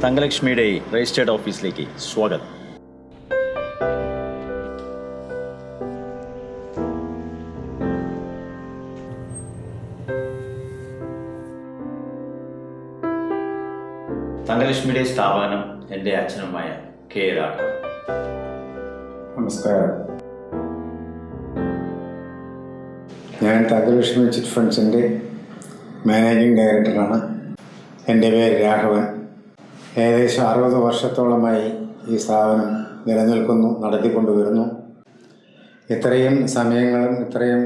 തങ്കലക്ഷ്മിയുടെ registered ഓഫീസിലേക്ക് സ്വാഗതം. തങ്കലക്ഷ്മിയുടെ സ്ഥാപനം എൻ്റെ അച്ഛനുമായ കെ രാഘവൻ. നമസ്കാരം. ഞാൻ തങ്കലക്ഷ്മി ചിറ്റ് ഫണ്ട്സിൻ്റെ മാനേജിംഗ് ഡയറക്ടറാണ്. എൻ്റെ പേര് രാഘവൻ. ഏകദേശം 60 വർഷത്തോളമായി ഈ സ്ഥാപനം നിലനിൽക്കുന്നു, നടത്തിക്കൊണ്ടുവരുന്നു. ഇത്രയും സമയങ്ങളും ഇത്രയും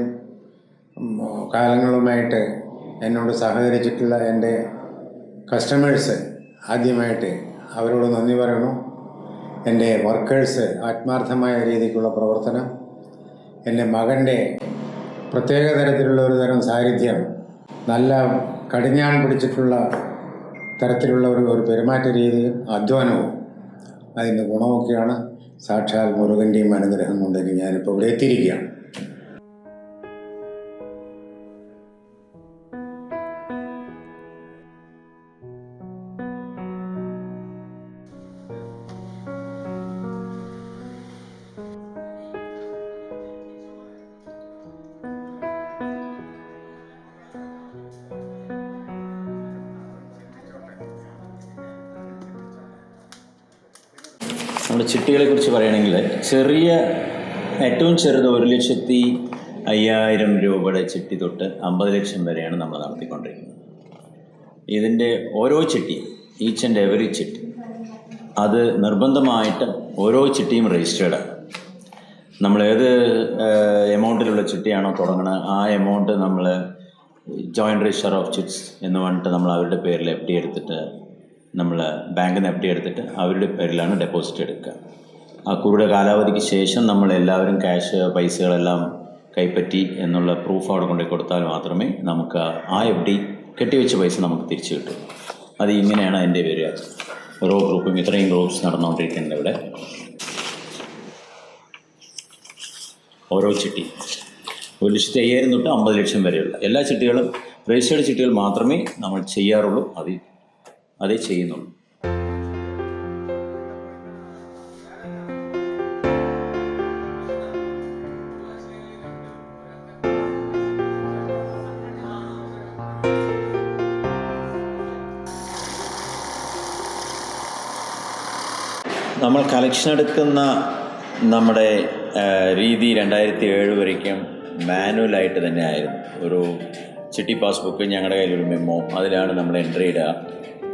കാലങ്ങളുമായിട്ട് എന്നോട് സഹകരിച്ചിട്ടുള്ള എൻ്റെ കസ്റ്റമേഴ്സ് ആദ്യമായിട്ട് അവരോട് നന്ദി പറയണു. എൻ്റെ വർക്കേഴ്സ് ആത്മാർത്ഥമായ രീതിക്കുള്ള പ്രവർത്തനം, എൻ്റെ മകൻ്റെ പ്രത്യേക തരത്തിലുള്ള ഒരു തരം സാന്നിധ്യം, നല്ല കടിഞ്ഞാൺ പിടിച്ചിട്ടുള്ള തരത്തിലുള്ള ഒരു പെരുമാറ്റ രീതിയും അധ്വാനവും അതിൻ്റെ ഗുണമൊക്കെയാണ്. സാക്ഷാൽ മുരുകൻ്റെയും അനുഗ്രഹം കൊണ്ടെങ്കിൽ ഞാനിപ്പോൾ ഇവിടെ എത്തിയിരിക്കുകയാണ്. നമ്മുടെ ചിട്ടികളെ കുറിച്ച് പറയുകയാണെങ്കിൽ ഏറ്റവും ചെറുത് 1,05,000 രൂപയുടെ ചിട്ടി തൊട്ട് 50 ലക്ഷം വരെയാണ് നമ്മൾ നടത്തിക്കൊണ്ടിരിക്കുന്നത്. ഇതിൻ്റെ ഓരോ ചിട്ടി, ഈച്ച് ആൻഡ് എവറി ചിട്ടി, അത് നിർബന്ധമായിട്ടും ഓരോ ചിട്ടിയും രജിസ്റ്റേർഡാണ്. നമ്മൾ ഏത് എമൗണ്ടിലുള്ള ചിട്ടിയാണോ തുടങ്ങുന്നത് ആ എമൗണ്ട് നമ്മൾ ജോയിൻറ്റ് രജിസ്റ്റർ ഓഫ് ചിറ്റ്സ് എന്ന് പറഞ്ഞിട്ട് നമ്മൾ അവരുടെ പേരിൽ FD എടുത്തിട്ട്, നമ്മൾ ബാങ്കിൽ നിന്ന് FD എടുത്തിട്ട് അവരുടെ പേരിലാണ് ഡെപ്പോസിറ്റ് എടുക്കുക. ആ കുറുടെ കാലാവധിക്ക് ശേഷം നമ്മൾ എല്ലാവരും പൈസകളെല്ലാം കൈപ്പറ്റി എന്നുള്ള പ്രൂഫ് അവിടെ കൊണ്ടുപോയി കൊടുത്താൽ മാത്രമേ നമുക്ക് ആ FD കെട്ടിവെച്ച പൈസ നമുക്ക് തിരിച്ചു കിട്ടും. അത് ഇങ്ങനെയാണ് അതിൻ്റെ വരിക. ഓരോ ഗ്രൂപ്പും ഇത്രയും ഗ്രൂപ്പ്സ് നടന്നുകൊണ്ടിരിക്കുന്നുണ്ട് ഇവിടെ. ഓരോ ചിട്ടി 1,05,000 തൊട്ട് 50 ലക്ഷം വരെയുള്ള എല്ലാ ചിട്ടികളും രജിസ്റ്റേർഡ് ചിട്ടികൾ മാത്രമേ നമ്മൾ ചെയ്യാറുള്ളൂ. അതേ ചെയ്യുന്നുള്ളൂ. നമ്മൾ കളക്ഷൻ എടുക്കുന്ന നമ്മുടെ രീതി 2007 വരയ്ക്കും മാനുവലായിട്ട് തന്നെ ആയിരുന്നു. ഒരു ചിട്ടി പാസ്ബുക്ക്, ഞങ്ങളുടെ കയ്യിലൊരു മെമ്മോ, അതിലാണ് നമ്മൾ എൻട്രി ഇടുക.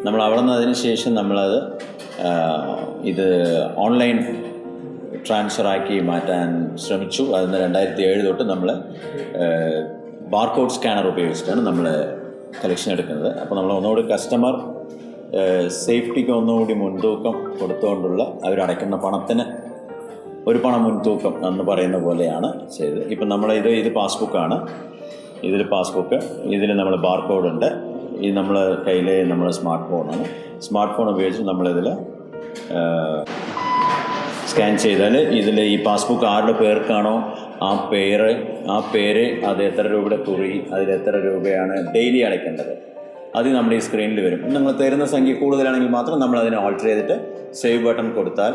നമ്മൾ അവിടെ നിന്ന് അതിന് ശേഷം നമ്മളത് ഇത് ഓൺലൈൻ ട്രാൻസ്ഫറാക്കി മാറ്റാൻ ശ്രമിച്ചു. അതിന് 2007 തൊട്ട് നമ്മൾ ബാർകോഡ് സ്കാനർ ഉപയോഗിച്ചിട്ടാണ് നമ്മൾ കളക്ഷൻ എടുക്കുന്നത്. അപ്പോൾ നമ്മൾ ഒന്നുകൂടി കസ്റ്റമർ സേഫ്റ്റിക്ക് ഒന്നുകൂടി മുൻതൂക്കം കൊടുത്തുകൊണ്ടുള്ള അവരടയ്ക്കുന്ന പണത്തിന് ഒരു പണം മുൻതൂക്കം എന്ന് പറയുന്ന പോലെയാണ് ചെയ്തത്. ഇപ്പം ഇത് പാസ്ബുക്കാണ്. ഇതിൽ നമ്മൾ ബാർകോഡുണ്ട്. ഇത് നമ്മൾ കയ്യിലെ നമ്മുടെ സ്മാർട്ട് ഫോൺ ഉപയോഗിച്ച് നമ്മളിതിൽ സ്കാൻ ചെയ്താൽ ഇതിൽ ഈ പാസ്ബുക്ക് ആരുടെ പേർക്കാണോ ആ പേര് അത് എത്ര രൂപയുടെ കുറി, അതിൽ എത്ര രൂപയാണ് ഡെയിലി അടയ്ക്കേണ്ടത്, അത് നമ്മുടെ ഈ സ്ക്രീനിൽ വരും. നിങ്ങൾ തരുന്ന സംഖ്യ കൂടുതലാണെങ്കിൽ മാത്രം നമ്മൾ അതിനെ ഓൾട്ടർ ചെയ്തിട്ട് സേവ് ബട്ടൺ കൊടുത്താൽ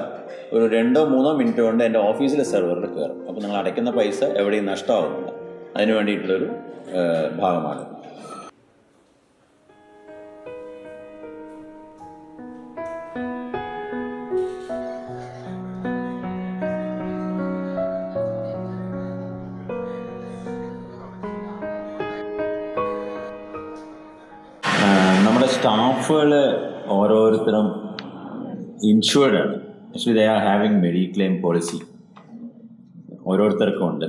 ഒരു 2-3 മിനിറ്റ് കൊണ്ട് എൻ്റെ ഓഫീസിലെ സെർവറിൽ കയറും. അപ്പോൾ നിങ്ങൾ അടയ്ക്കുന്ന പൈസ എവിടെയും നഷ്ടമാകുന്നില്ല. അതിന് വേണ്ടിയിട്ടുള്ളൊരു ഭാഗമാണ്. നമ്മുടെ സ്റ്റാഫുകൾ ഓരോരുത്തരും ഇൻഷുർഡ് ആണ്. Actually they are having mediclaim policy. ഓരോരുത്തർക്കും ഉണ്ട്.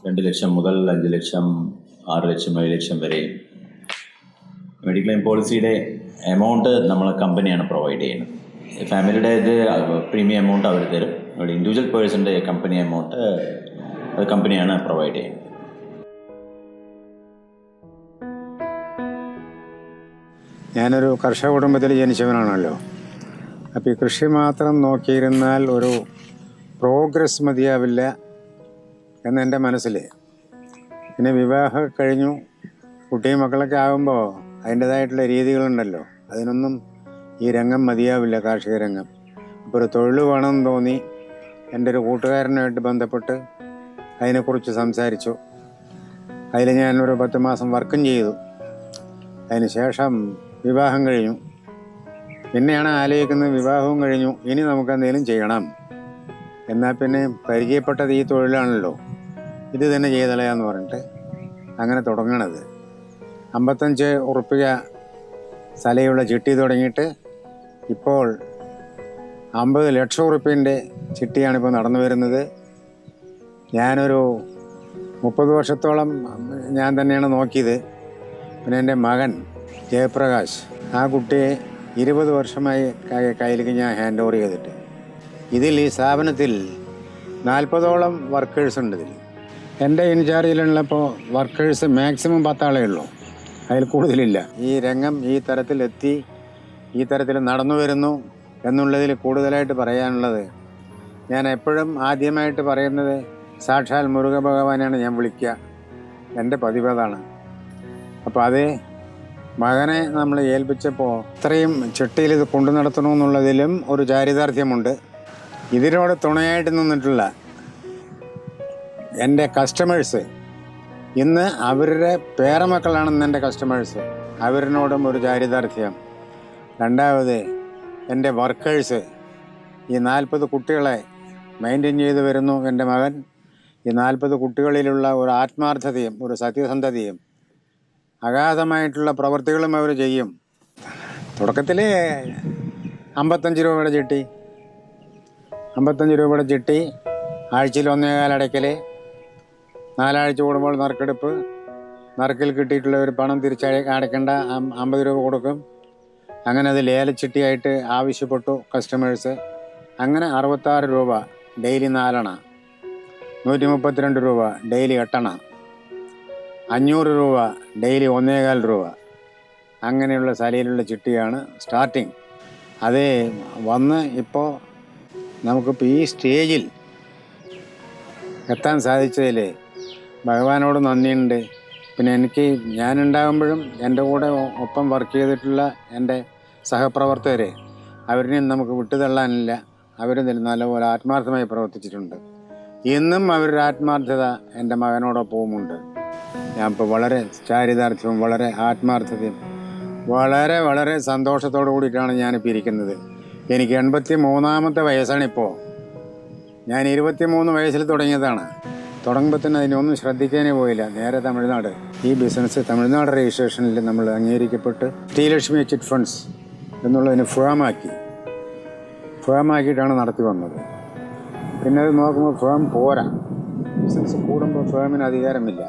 2 ലക്ഷം മുതൽ 5 ലക്ഷം, 6 ലക്ഷം, 7 ലക്ഷം വരെയും. മെഡിക്ലെയിം പോളിസിയുടെ എമൗണ്ട് നമ്മളെ കമ്പനിയാണ് പ്രൊവൈഡ് ചെയ്യുന്നത്. ഫാമിലിയുടെ ഇത് പ്രീമിയം എമൗണ്ട് അവർ തരും. ഇൻഡിവിജ്വൽ പേഴ്സൻ്റെ കമ്പനി എമൗണ്ട് അത് കമ്പനിയാണ് പ്രൊവൈഡ് ചെയ്യുന്നത്. ഞാനൊരു കർഷക കുടുംബത്തിൽ ജനിച്ചവനാണല്ലോ. അപ്പോൾ ഈ കൃഷി മാത്രം നോക്കിയിരുന്നാൽ ഒരു പ്രോഗ്രസ് മതിയാവില്ല എന്നെൻ്റെ മനസ്സിൽ. പിന്നെ വിവാഹം കഴിഞ്ഞു, കുട്ടിയും മക്കളൊക്കെ ആകുമ്പോൾ അതിൻ്റേതായിട്ടുള്ള രീതികളുണ്ടല്ലോ. അതിനൊന്നും ഈ രംഗം മതിയാവില്ല, കാർഷിക രംഗം. അപ്പോൾ ഒരു തൊഴിൽ വേണമെന്ന് തോന്നി എൻ്റെ ഒരു കൂട്ടുകാരനുമായിട്ട് ബന്ധപ്പെട്ട് അതിനെക്കുറിച്ച് സംസാരിച്ചു. അതിൽ ഞാനൊരു 10 മാസം വർക്കും ചെയ്തു. അതിന് ശേഷം വിവാഹം കഴിഞ്ഞു. പിന്നെയാണ് ആലോചിക്കുന്നത്, വിവാഹവും കഴിഞ്ഞു, ഇനി നമുക്കെന്തെങ്കിലും ചെയ്യണം. എന്നാൽ പിന്നെ പരിചയപ്പെട്ടത് ഈ തൊഴിലാണല്ലോ, ഇത് തന്നെ ചെയ്തളയാന്ന് പറഞ്ഞിട്ട് അങ്ങനെ തുടങ്ങണത്. 55 ഉറുപ്പിക സ്ഥലയുള്ള ചിട്ടി തുടങ്ങിയിട്ട് ഇപ്പോൾ 50 ലക്ഷം ഉറുപ്പ്യൻ്റെ ചിട്ടിയാണിപ്പോൾ നടന്നു വരുന്നത്. ഞാനൊരു 30 വർഷത്തോളം ഞാൻ തന്നെയാണ് നോക്കിയത്. പിന്നെ എൻ്റെ മകൻ ജയപ്രകാശ്, ആ കുട്ടിയെ 20 വർഷമായി കയ്യിലേക്ക് ഞാൻ ഹാൻഡ് ഓവർ ചെയ്തിട്ട്. ഇതിൽ ഈ സ്ഥാപനത്തിൽ 40ഓളം വർക്കേഴ്സ് ഉണ്ട്. ഇതിൽ എൻ്റെ ഇൻചാർജിലുള്ളപ്പോൾ വർക്കേഴ്സ് മാക്സിമം 10 ആളേ ഉള്ളൂ, അതിൽ കൂടുതലില്ല. ഈ രംഗം ഈ തരത്തിലെത്തി, ഈ തരത്തിൽ നടന്നു വരുന്നു എന്നുള്ളതിൽ കൂടുതലായിട്ട് പറയാനുള്ളത്, ഞാൻ എപ്പോഴും ആദ്യമായിട്ട് പറയുന്നത് സാക്ഷാൽ മുരുക ഭഗവാനെയാണ് ഞാൻ വിളിക്കുക. എൻ്റെ പതിവതാണ്. അപ്പോൾ അത് മകനെ നമ്മൾ ഏൽപ്പിച്ചപ്പോൾ ഇത്രയും ചിട്ടയിൽ ഇത് കൊണ്ടു നടത്തണമെന്നുള്ളതിലും ഒരു ചാരിതാർത്ഥ്യമുണ്ട്. ഇതിനോട് തുണയായിട്ട് നിന്നിട്ടുള്ള എൻ്റെ കസ്റ്റമേഴ്സ്, ഇന്ന് അവരുടെ പേരമക്കളാണെന്ന് എൻ്റെ കസ്റ്റമേഴ്സ്, അവരിനോടും ഒരു ചാരിതാർത്ഥ്യം. രണ്ടാമത് എൻ്റെ വർക്കേഴ്സ്, ഈ 40 കുട്ടികളെ മെയിൻറ്റെയിൻ ചെയ്ത് വരുന്നു എൻ്റെ മകൻ. ഈ 40 കുട്ടികളിലുള്ള ഒരു ആത്മാർത്ഥതയും ഒരു സത്യസന്ധതയും അഗാധമായിട്ടുള്ള പ്രവൃത്തികളും അവർ ചെയ്യും. തുടക്കത്തിൽ 55 രൂപയുടെ ചിട്ടി, 55 രൂപയുടെ ചിട്ടി, ആഴ്ചയിൽ 1.25 അടയ്ക്കൽ, 4 ആഴ്ച കൂടുമ്പോൾ നറുക്കെടുപ്പ്, നറുക്കിൽ കിട്ടിയിട്ടുള്ള ഒരു പണം അടയ്ക്കേണ്ട 50 രൂപ കൊടുക്കും. അങ്ങനെ അത് ലേലച്ചിട്ടിയായിട്ട് ആവശ്യപ്പെട്ടു കസ്റ്റമേഴ്സ്. അങ്ങനെ 66 രൂപ ഡെയിലി 4 അണ, 132 രൂപ ഡെയിലി 8 അണ, 500 രൂപ ഡെയിലി 1.25 രൂപ. അങ്ങനെയുള്ള സലയിലുള്ള ചിട്ടിയാണ് സ്റ്റാർട്ടിങ്. അത് വന്ന് ഇപ്പോൾ നമുക്കിപ്പോൾ ഈ സ്റ്റേജിൽ എത്താൻ സാധിച്ചതിൽ ഭഗവാനോട് നന്ദിയുണ്ട്. പിന്നെ എനിക്ക് ഞാനുണ്ടാകുമ്പോഴും എൻ്റെ കൂടെ ഒപ്പം വർക്ക് ചെയ്തിട്ടുള്ള എൻ്റെ സഹപ്രവർത്തകർ, അവരിനെയും നമുക്ക് വിട്ടുതള്ളാനില്ല. അവർ നല്ലപോലെ ആത്മാർത്ഥമായി പ്രവർത്തിച്ചിട്ടുണ്ട്. ഇന്നും അവരുടെ ആത്മാർത്ഥത എൻ്റെ മകനോടൊപ്പവുമുണ്ട്. ഞാനിപ്പോൾ വളരെ ചാരിതാർത്ഥ്യവും വളരെ ആത്മാർത്ഥതയും വളരെ വളരെ സന്തോഷത്തോടു കൂടിയിട്ടാണ് ഞാനിപ്പോൾ ഇരിക്കുന്നത്. എനിക്ക് 83ാമത്തെ വയസ്സാണിപ്പോൾ. ഞാൻ 23 വയസ്സിൽ തുടങ്ങിയതാണ്. തുടങ്ങുമ്പോൾ തന്നെ അതിനൊന്നും ശ്രദ്ധിക്കാനേ പോയില്ല. നേരെ തമിഴ്നാട്, ഈ ബിസിനസ് തമിഴ്നാട് രജിസ്ട്രേഷനിൽ നമ്മൾ അംഗീകരിക്കപ്പെട്ട് ശ്രീലക്ഷ്മി ചിറ്റ് ഫണ്ട്സ് എന്നുള്ളതിന് ഫേമാക്കിയിട്ടാണ് നടത്തി വന്നത്. പിന്നെ അത് നോക്കുമ്പോൾ ഫേം പോരാ, ബിസിനസ് കൂടുമ്പോൾ ഫേമിന് അധികാരമില്ല.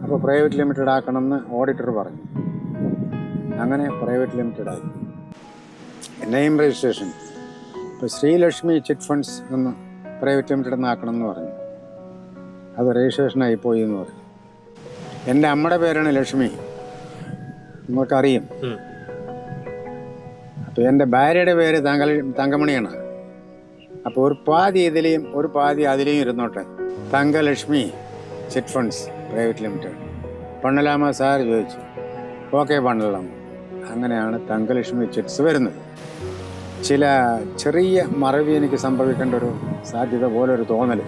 അപ്പോൾ പ്രൈവറ്റ് ലിമിറ്റഡ് ആക്കണമെന്ന് ഓഡിറ്റർ പറഞ്ഞു. അങ്ങനെ പ്രൈവറ്റ് ലിമിറ്റഡ് ആക്കി. നെയിം രജിസ്ട്രേഷൻ ഇപ്പോൾ ശ്രീലക്ഷ്മി ചിറ്റ് ഫണ്ട്സ് എന്ന് പ്രൈവറ്റ് ലിമിറ്റഡ് എന്നാക്കണമെന്ന് പറഞ്ഞു. അത് രജിസ്ട്രേഷനായി പോയി എന്ന് പറഞ്ഞു. എൻ്റെ അമ്മയുടെ പേരാണ് ലക്ഷ്മി, നിങ്ങൾക്കറിയും. അപ്പോൾ എൻ്റെ ഭാര്യയുടെ പേര് തങ്കമണിയാണ്. അപ്പോൾ ഒരു പാതി ഇതിലെയും ഒരു പാതി അതിലെയും ഇരുന്നോട്ടെ. Thankalakshmi chit funds private limited. പണ്ണലാമ സാർ ചോദിച്ചു, ഓക്കെ പണ്ണലാമ. അങ്ങനെയാണ് തങ്കലക്ഷ്മി ചിറ്റ്സ് വരുന്നത്. ചില ചെറിയ മറവി എനിക്ക് സംഭവിക്കേണ്ട ഒരു സാധ്യത പോലൊരു തോന്നൽ.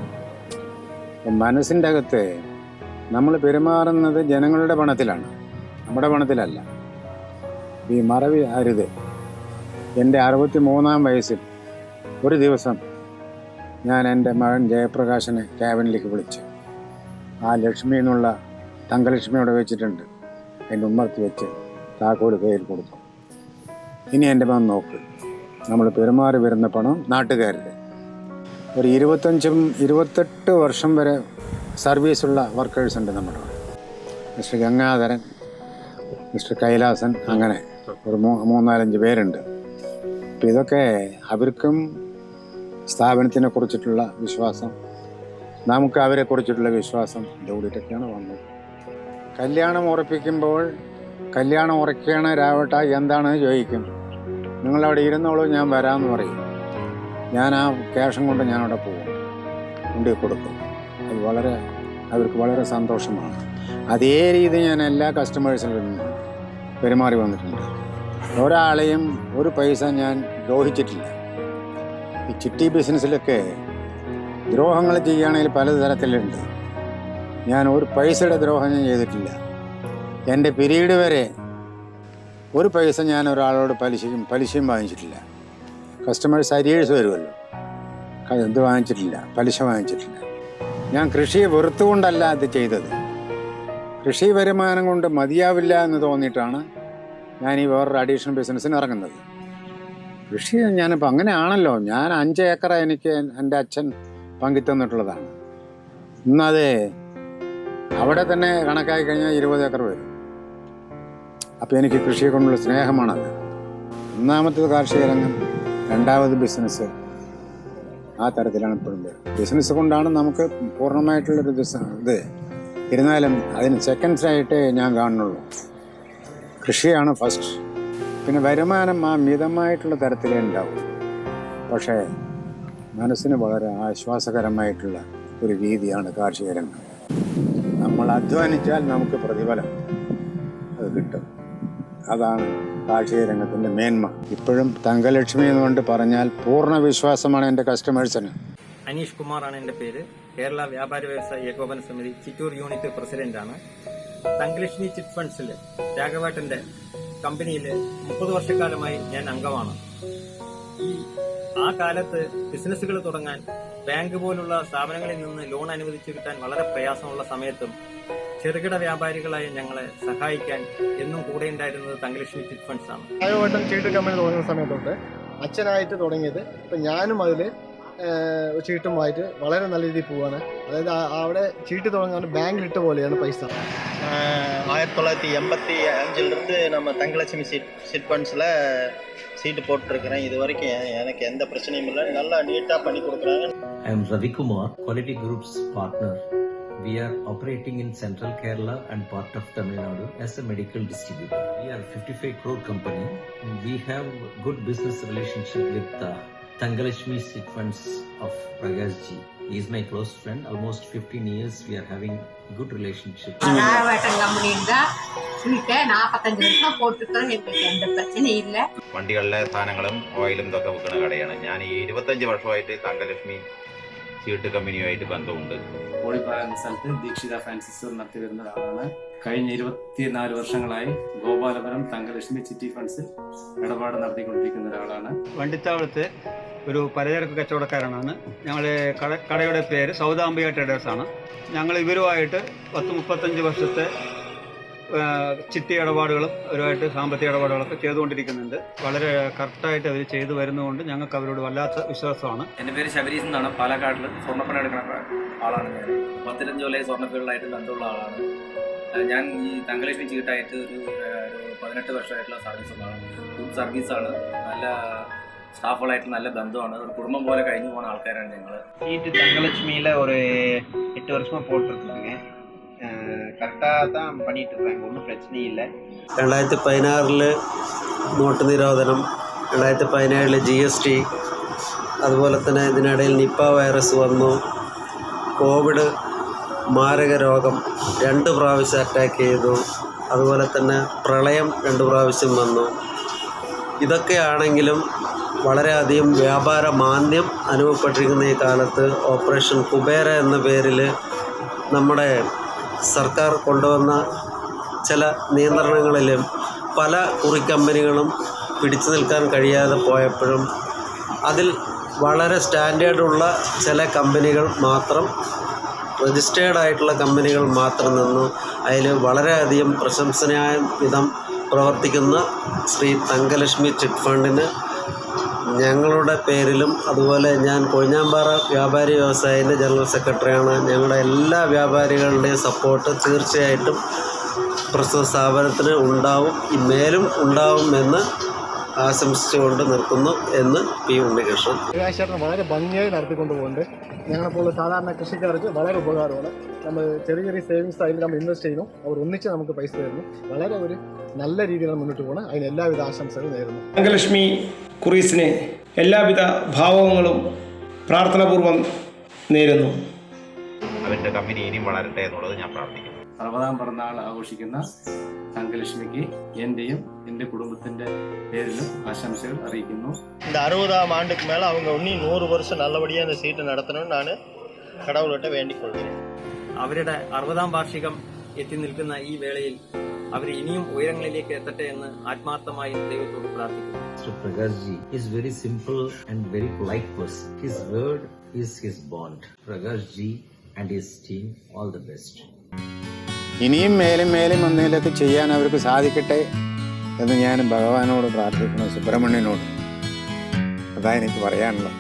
മനസ്സിൻ്റെ അകത്ത് നമ്മൾ പെരുമാറുന്നത് ജനങ്ങളുടെ പണത്തിലാണ്, നമ്മുടെ പണത്തിലല്ല. ഈ മറവി അരുത്. എൻ്റെ 63ാം വയസ്സിൽ ഒരു ദിവസം ഞാൻ എൻ്റെ മകൻ ജയപ്രകാശിനെ ക്യാബിനിലേക്ക് വിളിച്ചു. ആ ലക്ഷ്മി എന്നുള്ള തങ്കലക്ഷ്മിയോടെ വെച്ചിട്ടുണ്ട്, എൻ്റെ ഉമ്മർത്ത് വെച്ച് താക്കോല് കയ്യിൽ കൊടുത്തു. ഇനി എൻ്റെ മകൻ നോക്ക്, നമ്മൾ പെരുമാറി വരുന്ന പണം നാട്ടുകാരുടെ. ഒരു 25-28 വർഷം വരെ സർവീസുള്ള വർക്കേഴ്സ് ഉണ്ട് നമ്മുടെ. മിസ്റ്റർ ഗംഗാധരൻ, മിസ്റ്റർ കൈലാസൻ, അങ്ങനെ ഒരു 3-4-5 പേരുണ്ട്. അപ്പം ഇതൊക്കെ അവർക്കും സ്ഥാപനത്തിനെ കുറിച്ചിട്ടുള്ള വിശ്വാസം, നമുക്ക് അവരെക്കുറിച്ചിട്ടുള്ള വിശ്വാസം കൂടിയിട്ടൊക്കെയാണ് വന്നത്. കല്യാണം ഉറപ്പിക്കുമ്പോൾ കല്യാണം ഉറക്കണ രാവട്ട എന്താണെന്ന് ചോദിക്കും. നിങ്ങളവിടെ ഇരുന്നോളൂ, ഞാൻ വരാമെന്ന് പറയും. ഞാൻ ആ ക്യാഷും കൊണ്ട് ഞാനവിടെ പോകും, കൊണ്ടുപോയി കൊടുക്കും. അത് അവർക്ക് വളരെ സന്തോഷമാണ്. അതേ രീതി ഞാൻ എല്ലാ കസ്റ്റമേഴ്സിലും പെരുമാറി വന്നിട്ടുണ്ട്. ഒരാളെയും ഒരു പൈസ ഞാൻ ദ്രോഹിച്ചിട്ടില്ല. ഈ ചിട്ടി ബിസിനസ്സിലൊക്കെ ദ്രോഹങ്ങൾ ചെയ്യുകയാണെങ്കിൽ പലതരത്തിലുണ്ട്. ഞാൻ ഒരു പൈസയുടെ ദ്രോഹം ഞാൻ ചെയ്തിട്ടില്ല. എൻ്റെ പിരീഡ് വരെ ഒരു പൈസ ഞാൻ ഒരാളോട് പലിശയും വാങ്ങിച്ചിട്ടില്ല. കസ്റ്റമേഴ്സ് അരിയേഴ്സ് വരുമല്ലോ, ഇത് വാങ്ങിച്ചിട്ടില്ല, പലിശ വാങ്ങിച്ചിട്ടില്ല. ഞാൻ കൃഷിയെ വെറുത്തുകൊണ്ടല്ല ഇത് ചെയ്തത്. കൃഷി വരുമാനം കൊണ്ട് മതിയാവില്ല എന്ന് തോന്നിയിട്ടാണ് ഞാൻ ഈ വേറൊരു അഡീഷണൽ ബിസിനസ്സിന് ഇറങ്ങുന്നത്. കൃഷി ഞാനിപ്പോൾ അങ്ങനെയാണല്ലോ. ഞാൻ 5 ഏക്കർ എനിക്ക് എൻ്റെ അച്ഛൻ പങ്കിത്തന്നിട്ടുള്ളതാണ്. ഇന്നത് അവിടെ തന്നെ കണക്കാക്കി കഴിഞ്ഞാൽ 20 ഏക്കർ വരും. അപ്പോൾ എനിക്ക് കൃഷിയെ കൊണ്ടുള്ള സ്നേഹമാണത്. ഒന്നാമത്തത് കാർഷിക രംഗം, രണ്ടാമത് ബിസിനസ്. ആ തരത്തിലാണ് ഇപ്പോഴും ബിസിനസ് കൊണ്ടാണ് നമുക്ക് പൂർണ്ണമായിട്ടുള്ളൊരു ഇത്. ഇരുന്നാലും അതിന് സെക്കൻഡ്സായിട്ടേ ഞാൻ കാണുന്നുള്ളൂ. കൃഷിയാണ് ഫസ്റ്റ്. പിന്നെ വരുമാനം ആ മിതമായിട്ടുള്ള തരത്തിലേ ഉണ്ടാവും. പക്ഷേ മനസ്സിന് വളരെ ആശ്വാസകരമായിട്ടുള്ള ഒരു രീതിയാണ് കാർഷിക രംഗം. നമ്മൾ അധ്വാനിച്ചാൽ നമുക്ക് പ്രതിഫലം അത് കിട്ടും. അതാണ് കാർഷിക രംഗത്തിൻ്റെ മേന്മ. ഇപ്പോഴും തങ്കലക്ഷ്മി എന്നുകൊണ്ട് പറഞ്ഞാൽ പൂർണ്ണ വിശ്വാസമാണ് എൻ്റെ കസ്റ്റമേഴ്സിന്. അനീഷ് കുമാറാണ് എൻ്റെ പേര്. കേരള വ്യാപാര വ്യവസായ ഏകോപന സമിതി ചിറ്റൂർ യൂണിറ്റ് പ്രസിഡന്റാണ്. തങ്കലക്ഷ്മി ചിറ്റ് ഫണ്ട്സിൽ രാഘവേട്ടന്റെ കമ്പനിയിൽ 30 വർഷക്കാലമായി ഞാൻ അംഗമാണ്. ആ കാലത്ത് ബിസിനസ്സുകൾ തുടങ്ങാൻ ബാങ്ക് പോലുള്ള സ്ഥാപനങ്ങളിൽ നിന്ന് ലോൺ അനുവദിച്ചു കിട്ടാൻ വളരെ പ്രയാസമുള്ള സമയത്തും ചെറുകിട വ്യാപാരികളായ ഞങ്ങളെ സഹായിക്കാൻ എന്നും കൂടെ ഉണ്ടായിരുന്നത് തങ്കലക്ഷ്മി ചിറ്റ് ഫണ്ട്സ് ആണ്. രാഘവേട്ടൻ ചീട്ട് കമ്പനി തുടങ്ങുന്ന സമയത്തോട്ട് അച്ഛനായിട്ട് തുടങ്ങിയത്. ഇപ്പം ഞാനും അതിൽ ചീട്ടുമായിട്ട് വളരെ നല്ല രീതിയിൽ പോവാണ്. അതായത് അവിടെ ചീട്ട് തുടങ്ങാൻ ബാങ്കിലിട്ട പോലെയാണ് പൈസ. 1985 நம்ம தங்கலட்சுமி சிட் ஃபண்ட்ஸில் சீட்டு போட்டுருக்கிறேன். இது வரைக்கும் எனக்கு எந்த பிரச்சனையும் இல்லை. நல்லா நீட்டாக பண்ணி கொடுக்குறாங்க. I am Ravi Kumar, Quality Group's partner. We are operating in Central Kerala and part of Tamil Nadu as a medical distributor. We are a 55 crore company. We have good business relationship with Thangalakshmi Sit Funds of Prakash Ji. He is my close friend. Almost 15 years we are having good relationship. ராகவேட்டன் கம்பெனியில் தான் சீட்டை 45 வருஷம் போட்டுக்கிறோம். எங்களுக்கு எந்த பிரச்சனையும் இல்லை. വണ്ടികളിലെ സാധനങ്ങളും ഓയിലും ഇതൊക്കെ വിൽക്കുന്ന കടയാണ്. ഞാൻ ഈ 25 വർഷമായിട്ട് തങ്കലക്ഷ്മി ചീട്ട് കമ്പനിയുമായിട്ട് ബന്ധമുണ്ട്. കോളിപ്പാറ സ്ഥലത്ത് ദീക്ഷിത ഫാൻസി സ്റ്റോർ നടത്തി വരുന്ന ഒരാളാണ്. കഴിഞ്ഞ 24 വർഷങ്ങളായി ഗോപാലപുരം തങ്കലക്ഷ്മി ചിറ്റി ഫണ്ട്സ് ഇടപാട് നടത്തിക്കൊണ്ടിരിക്കുന്ന ഒരാളാണ്. വണ്ടിത്താവളത്ത് ഒരു പലചരക്ക് കച്ചവടക്കാരനാണ്. ഞങ്ങളുടെ കടയുടെ പേര് സൗദാംബിക ട്രേഡേഴ്സ് ആണ്. ഞങ്ങൾ ഇവരുമായിട്ട് 10-35 വർഷത്തെ ചിട്ടി ഇടപാടുകളും അവരുമായിട്ട് സാമ്പത്തിക ഇടപാടുകളൊക്കെ ചെയ്തുകൊണ്ടിരിക്കുന്നുണ്ട്. വളരെ കറക്റ്റായിട്ട് അവർ ചെയ്തു വരുന്നതുകൊണ്ട് ഞങ്ങൾക്ക് അവരോട് വല്ലാത്ത വിശ്വാസമാണ്. എൻ്റെ പേര് ശബരീഷ് എന്നാണ്. പാലക്കാട്ടിൽ സ്വർണ്ണപ്പണ എടുക്കുന്ന ആളാണ് ഞാൻ. 15 കൊല്ലമായി സ്വർണ്ണപ്പീടുകളായിട്ട് ബന്ധമുള്ള ആളാണ് ഞാൻ. ഈ തങ്കലക്ഷ്മി ചീട്ടായിട്ട് ഒരു 18 വർഷമായിട്ടുള്ള സർവീസ് ഉള്ളതാണ്. ഗുഡ് സർവീസാണ്. നല്ല സ്റ്റാഫുകളായിട്ട് നല്ല ബന്ധമാണ്. ഒരു കുടുംബം പോലെ കഴിഞ്ഞു പോകുന്ന ആൾക്കാരാണ് ഞങ്ങൾ. சீட்டு தங்கலட்சுமியில் ஒரு 8 வருஷமாக போட்டிருக்குதுங்க. கரெக்டாக தான் பண்ணிகிட்டு இருக்காங்க. ஒன்றும் பிரச்சனையும் இல்லை. 2016 നോട്ട് നിരോധനം, 2017 GST, അതുപോലെ തന്നെ ഇതിനിടയിൽ നിപ്പ വൈറസ് വന്നു. കോവിഡ് മാരക രോഗം 2 പ്രാവശ്യം അറ്റാക്ക് ചെയ്തു. അതുപോലെ തന്നെ പ്രളയം 2 പ്രാവശ്യം വന്നു. ഇതൊക്കെയാണെങ്കിലും വളരെയധികം വ്യാപാര മാന്ദ്യം അനുഭവപ്പെട്ടിരിക്കുന്ന ഈ കാലത്ത് ഓപ്പറേഷൻ കുബേര എന്ന പേരിൽ നമ്മുടെ സർക്കാർ കൊണ്ടുവന്ന ചില നിയന്ത്രണങ്ങളിലും പല കുറിക്കമ്പനികളും പിടിച്ചു നിൽക്കാൻ കഴിയാതെ പോയപ്പോഴും അതിൽ വളരെ സ്റ്റാൻഡേർഡുള്ള ചില കമ്പനികൾ മാത്രം, രജിസ്റ്റേർഡ് ആയിട്ടുള്ള കമ്പനികൾ മാത്രം നിന്നു. അതിൽ വളരെയധികം പ്രശംസനീയ വിധം പ്രവർത്തിക്കുന്ന ശ്രീ തങ്കലക്ഷ്മി ചിറ്റ് ഫണ്ടിന് ഞങ്ങളുടെ പേരിലും, അതുപോലെ ഞാൻ കൊഴിഞ്ഞാമ്പാറ വ്യാപാരി വ്യവസായിൻ്റെ ജനറൽ സെക്രട്ടറിയാണ്. ഞങ്ങളുടെ എല്ലാ വ്യാപാരികളുടെയും സപ്പോർട്ട് തീർച്ചയായിട്ടും പ്രസ്തുത സ്ഥാപനത്തിന് ഉണ്ടാവും, മേലും ഉണ്ടാവുമെന്ന് ആശംസിച്ചുകൊണ്ട് നിർത്തുന്നു എന്ന് പി ഉണ്ണികൃഷ്ണൻ. പ്രകാശേട്ടൻ വളരെ ഭംഗിയായി നടത്തിക്കൊണ്ട് പോകുന്നുണ്ട്. ഞങ്ങളെപ്പോലുള്ള സാധാരണ കൃഷിക്കാർക്ക് വളരെ ഉപകാരമാണ്. നമ്മൾ ചെറിയ ചെറിയ സേവിങ്സ് അതിൽ നമ്മൾ ഇൻവെസ്റ്റ് ചെയ്യുന്നു. അവർ ഒന്നിച്ച് നമുക്ക് പൈസ തരുന്നു. വളരെ ഒരു നല്ല രീതിയിലാണ് മുന്നോട്ട് പോകുന്നത്. അതിന് എല്ലാവിധ ആശംസകളും നേരുന്നു. തങ്കലക്ഷ്മി കുറീസിന് എല്ലാവിധ ഭാവങ്ങളും പ്രാർത്ഥനാപൂർവ്വം നേരുന്നു. അവരുടെ കമ്പനി ഇനിയും വളരട്ടെ എന്നുള്ളത് ഞാൻ പ്രാർത്ഥിക്കുന്നു. 60-ാം പിറന്നാൾ ആഘോഷിക്കുന്ന തങ്കലക്ഷ്മിക്ക് എന്റെയും എൻ്റെ കുടുംബത്തിന്റെ പേരിലും ആശംസകൾ അറിയിക്കുന്നു. இந்த 60ஆம் ஆண்டுக்கு மேலே அவங்க இன்னும் 100 வருஷம் நல்லபடியாக இந்த சீட்டு நடத்தணும்னு நான் கடவுள்கிட்ட வேண்டிக் கொள்கிறேன். അവരുടെ 60ാം വാർഷികം എത്തി നിൽക്കുന്ന ഈ വേളയിൽ അവർ ഇനിയും ഉയരങ്ങളിലേക്ക് എത്തട്ടെ എന്ന് ആത്മാർത്ഥമായി ദൈവത്തോട് പ്രാർത്ഥിക്കുന്നു. Mr. Prakash ji is very simple and very polite person. His word is his bond. Prakash ji and his team, all the best. ഇനിയും മേലും മേലും ഒന്നിലൊക്കെ ചെയ്യാൻ അവർക്ക് സാധിക്കട്ടെ എന്ന് ഞാൻ ഭഗവാനോട് പ്രാർത്ഥിക്കുന്നു, സുബ്രഹ്മണ്യനോട്. അതാ എനിക്ക് പറയാനുള്ളത്.